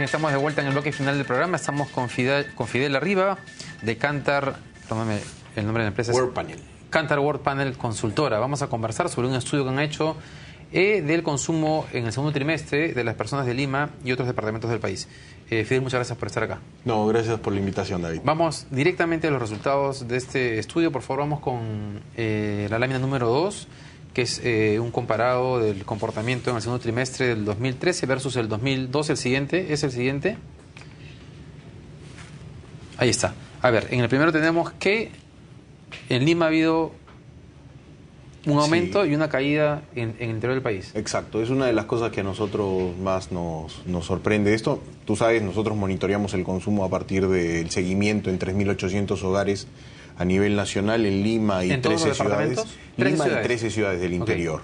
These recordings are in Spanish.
Estamos de vuelta en el bloque final del programa. Estamos con Fidel Arriba de Kantar, tómame el nombre de la empresa. World Panel. Kantar World Panel Consultora. Vamos a conversar sobre un estudio que han hecho del consumo en el segundo trimestre de las personas de Lima y otros departamentos del país. Fidel, muchas gracias por estar acá. No, gracias por la invitación, David. Vamos directamente a los resultados de este estudio. Por favor, vamos con la lámina número 2, que es un comparado del comportamiento en el segundo trimestre del 2013 versus el 2012. El siguiente, ¿es el siguiente? Ahí está. A ver, en el primero tenemos que en Lima ha habido un aumento y una caída en el interior del país. Exacto, es una de las cosas que a nosotros más nos sorprende. Esto, tú sabes, nosotros monitoreamos el consumo a partir del seguimiento en 3.800 hogares a nivel nacional en Lima y 13 ciudades. Lima y 13 ciudades del interior.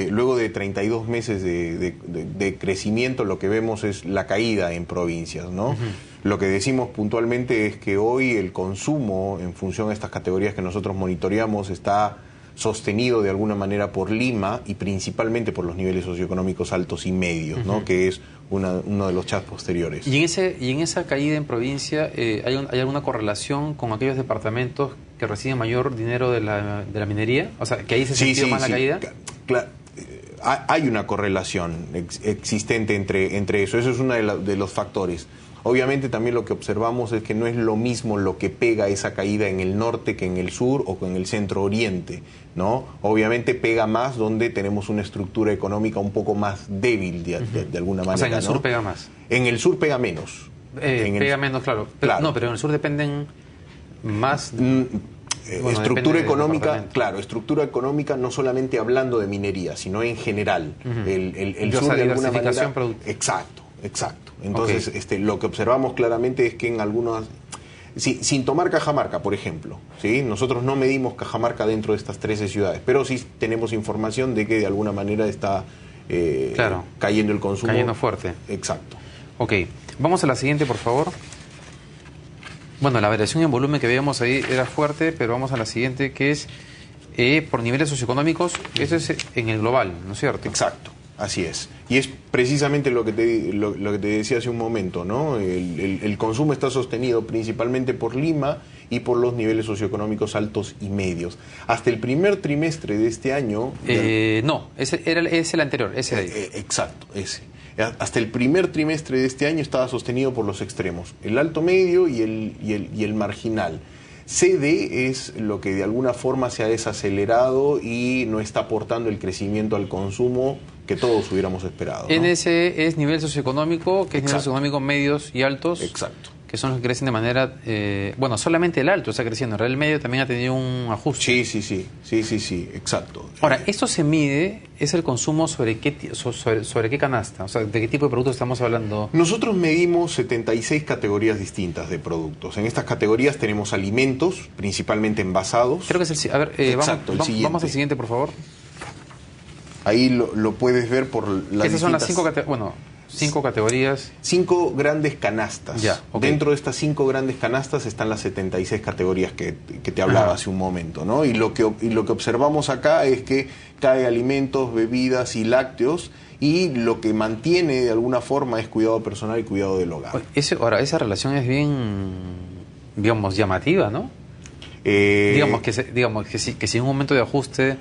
Luego de 32 meses de crecimiento, lo que vemos es la caída en provincias, ¿no? Lo que decimos puntualmente es que hoy el consumo, en función a estas categorías que nosotros monitoreamos, está sostenido de alguna manera por Lima y principalmente por los niveles socioeconómicos altos y medios, ¿no? Que es uno de los chats posteriores. ¿Y en esa caída en provincia hay alguna correlación con aquellos departamentos que reciben mayor dinero de la minería? O sea, que ahí se sintió más la caída. Claro, hay una correlación existente entre eso. Eso es uno de los factores. Obviamente también lo que observamos es que no es lo mismo lo que pega esa caída en el norte que en el sur o en el centro oriente, ¿no? Obviamente pega más donde tenemos una estructura económica un poco más débil de alguna manera. O sea, en el sur ¿no? pega más. En el sur pega menos. Pega menos, claro. Pero, no, pero en el sur dependen más... estructura económica, claro, estructura económica no solamente hablando de minería, sino en general. El sur de alguna manera... Exacto. Entonces, lo que observamos claramente es que en algunas... sin tomar Cajamarca, por ejemplo, ¿sí? Nosotros no medimos Cajamarca dentro de estas 13 ciudades, pero sí tenemos información de que de alguna manera está cayendo el consumo. Cayendo fuerte. Exacto. Ok, vamos a la siguiente, por favor. Bueno, la variación en volumen que veíamos ahí era fuerte, pero vamos a la siguiente, que es por niveles socioeconómicos. Eso es en el global, ¿no es cierto? Exacto. Así es. Y es precisamente lo que te decía hace un momento, ¿no? El consumo está sostenido principalmente por Lima y por los niveles socioeconómicos altos y medios. Hasta el primer trimestre de este año... no, es el anterior, ese de ahí. Exacto, ese. Hasta el primer trimestre de este año estaba sostenido por los extremos, el alto medio y el marginal. CD es lo que de alguna forma se ha desacelerado y no está aportando el crecimiento al consumo que todos hubiéramos esperado, ¿no? NS es nivel socioeconómico, que es nivel socioeconómico medios y altos. Exacto. Que son los que crecen de manera... bueno, solamente el alto está creciendo, en realidad el medio también ha tenido un ajuste. Sí, exacto. Ahora, esto se mide, es el consumo sobre qué canasta, o sea, ¿de qué tipo de productos estamos hablando? Nosotros medimos 76 categorías distintas de productos. En estas categorías tenemos alimentos, principalmente envasados. Creo que es el... A ver, exacto, vamos al siguiente, por favor. Ahí lo puedes ver por las Esas son las 5 categorías. 5 categorías. 5 grandes canastas. Ya, okay. Dentro de estas 5 grandes canastas están las 76 categorías que te hablaba hace un momento, ¿no? Y lo que observamos acá es que cae alimentos, bebidas y lácteos, y lo que mantiene de alguna forma es cuidado personal y cuidado del hogar. Ahora, esa relación es bien, digamos, llamativa, ¿no? Digamos que si en un momento de ajuste...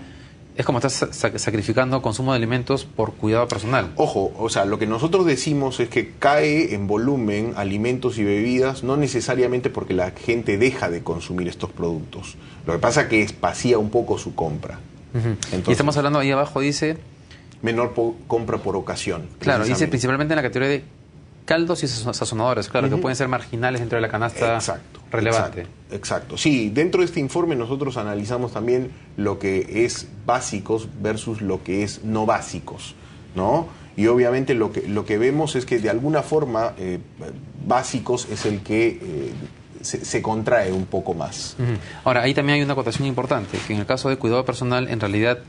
Es como estás sacrificando consumo de alimentos por cuidado personal. Ojo, o sea, lo que nosotros decimos es que cae en volumen alimentos y bebidas, no necesariamente porque la gente deja de consumir estos productos. Lo que pasa es que espacía un poco su compra. Entonces, y estamos hablando, ahí abajo dice... Menor compra por ocasión. Claro, dice principalmente en la categoría de caldos y sazonadores, claro, que pueden ser marginales dentro de la canasta relevante. Exacto. Sí, dentro de este informe nosotros analizamos también lo que es básicos versus lo que es no básicos, ¿no? Y obviamente lo que vemos es que de alguna forma básicos es el que se contrae un poco más. Ahora, ahí también hay una acotación importante, que en el caso de cuidado personal, en realidad,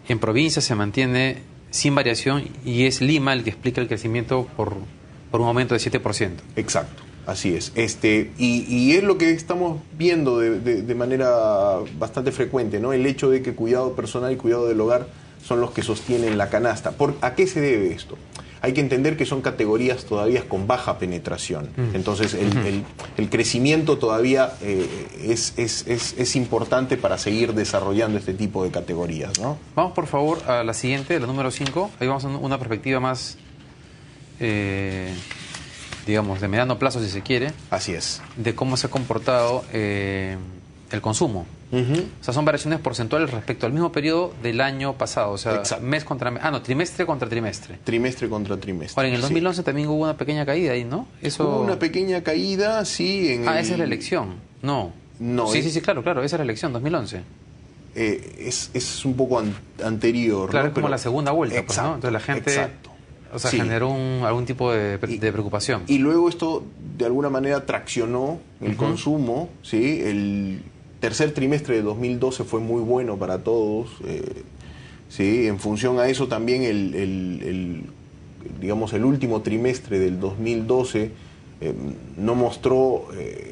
en provincia se mantiene sin variación y es Lima el que explica el crecimiento por un aumento de 7%. Exacto, así es. Y es lo que estamos viendo de manera bastante frecuente, ¿no? El hecho de que cuidado personal y cuidado del hogar son los que sostienen la canasta. ¿A qué se debe esto? hay que entender que son categorías todavía con baja penetración. Entonces, el crecimiento todavía es importante para seguir desarrollando este tipo de categorías, ¿no? Vamos, por favor, a la siguiente, la número 5. Ahí vamos a una perspectiva más, digamos, de mediano plazo, si se quiere. Así es. De cómo se ha comportado el consumo. O sea, son variaciones porcentuales respecto al mismo periodo del año pasado. O sea, mes contra mes. Trimestre contra trimestre. Trimestre contra trimestre. Ahora, en el 2011 también hubo una pequeña caída ahí, ¿no? Hubo una pequeña caída, sí. Esa es la elección. No. Sí, claro, esa es la elección, 2011. Es un poco anterior. Claro, ¿no? es como la segunda vuelta, exacto, pues, ¿no? Entonces la gente, o sea, generó algún tipo de preocupación. Y luego esto, de alguna manera, traccionó el consumo, ¿sí? El tercer trimestre de 2012 fue muy bueno para todos, ¿sí? En función a eso también digamos, el último trimestre del 2012 no mostró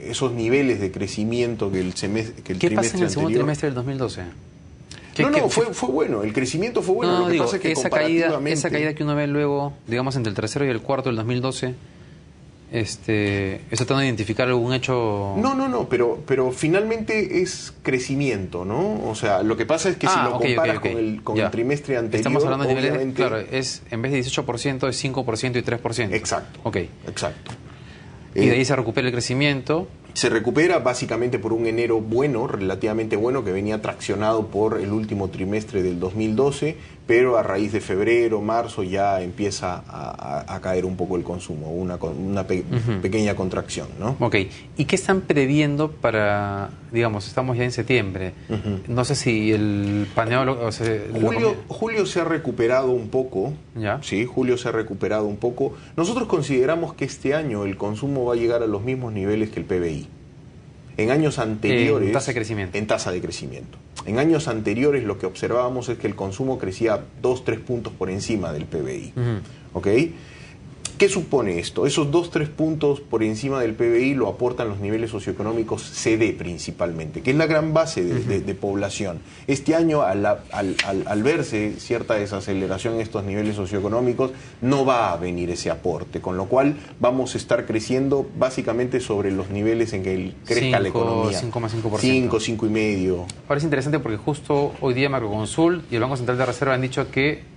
esos niveles de crecimiento que el trimestre anterior. ¿Qué pasa en el segundo trimestre del 2012? Fue bueno, el crecimiento fue bueno. Lo que pasa es que esa caída que uno ve luego, digamos, entre el tercero y el cuarto del 2012, ¿está tratando de identificar algún hecho? No, pero finalmente es crecimiento, ¿no? O sea, lo que pasa es que si lo comparas con el trimestre anterior, estamos hablando de niveles, claro, es en vez de 18% es 5% y 3%. Exacto. Exacto. Y de ahí se recupera el crecimiento. Se recupera básicamente por un enero bueno, relativamente bueno, que venía traccionado por el último trimestre del 2012, pero a raíz de febrero, marzo ya empieza a caer un poco el consumo, una pequeña contracción, ¿no? Ok. ¿Y qué están previendo para, digamos, estamos ya en septiembre? No sé si el paneo... Julio se ha recuperado un poco. ¿Ya? Sí, julio se ha recuperado un poco. Nosotros consideramos que este año el consumo va a llegar a los mismos niveles que el PBI. En años anteriores... En tasa de crecimiento. En tasa de crecimiento. En años anteriores lo que observábamos es que el consumo crecía 2-3 puntos por encima del PBI. ¿Ok? ¿Qué supone esto? Esos 2-3 puntos por encima del PBI lo aportan los niveles socioeconómicos CD principalmente, que es la gran base de población. Este año, al verse cierta desaceleración en estos niveles socioeconómicos, no va a venir ese aporte, con lo cual vamos a estar creciendo básicamente sobre los niveles en que crezca la economía. 5,5%. 5, 5,5. Ahora es interesante porque justo hoy día Macroconsult y el Banco Central de Reserva han dicho que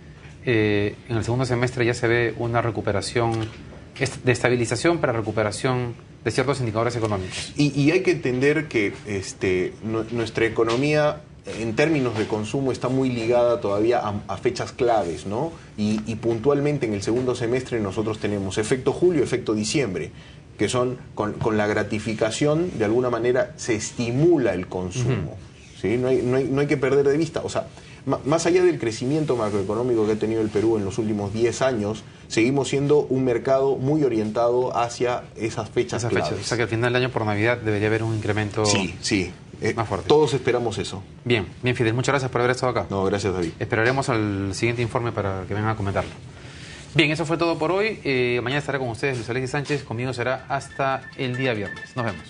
en el segundo semestre ya se ve una recuperación, de estabilización para recuperación de ciertos indicadores económicos. Y hay que entender que nuestra economía, en términos de consumo, está muy ligada todavía a fechas claves, ¿no? Y puntualmente en el segundo semestre nosotros tenemos efecto julio, efecto diciembre, que son con la gratificación, de alguna manera, se estimula el consumo. ¿Sí? No hay que perder de vista. O sea, más allá del crecimiento macroeconómico que ha tenido el Perú en los últimos 10 años, seguimos siendo un mercado muy orientado hacia esas fechas claves. O sea que al final del año por Navidad debería haber un incremento más fuerte. Todos esperamos eso. Bien, Fidel, muchas gracias por haber estado acá. No, gracias, David. Esperaremos al siguiente informe para que vengan a comentarlo. Bien, eso fue todo por hoy. Mañana estará con ustedes Luis Alexis Sánchez. Conmigo será hasta el día viernes. Nos vemos.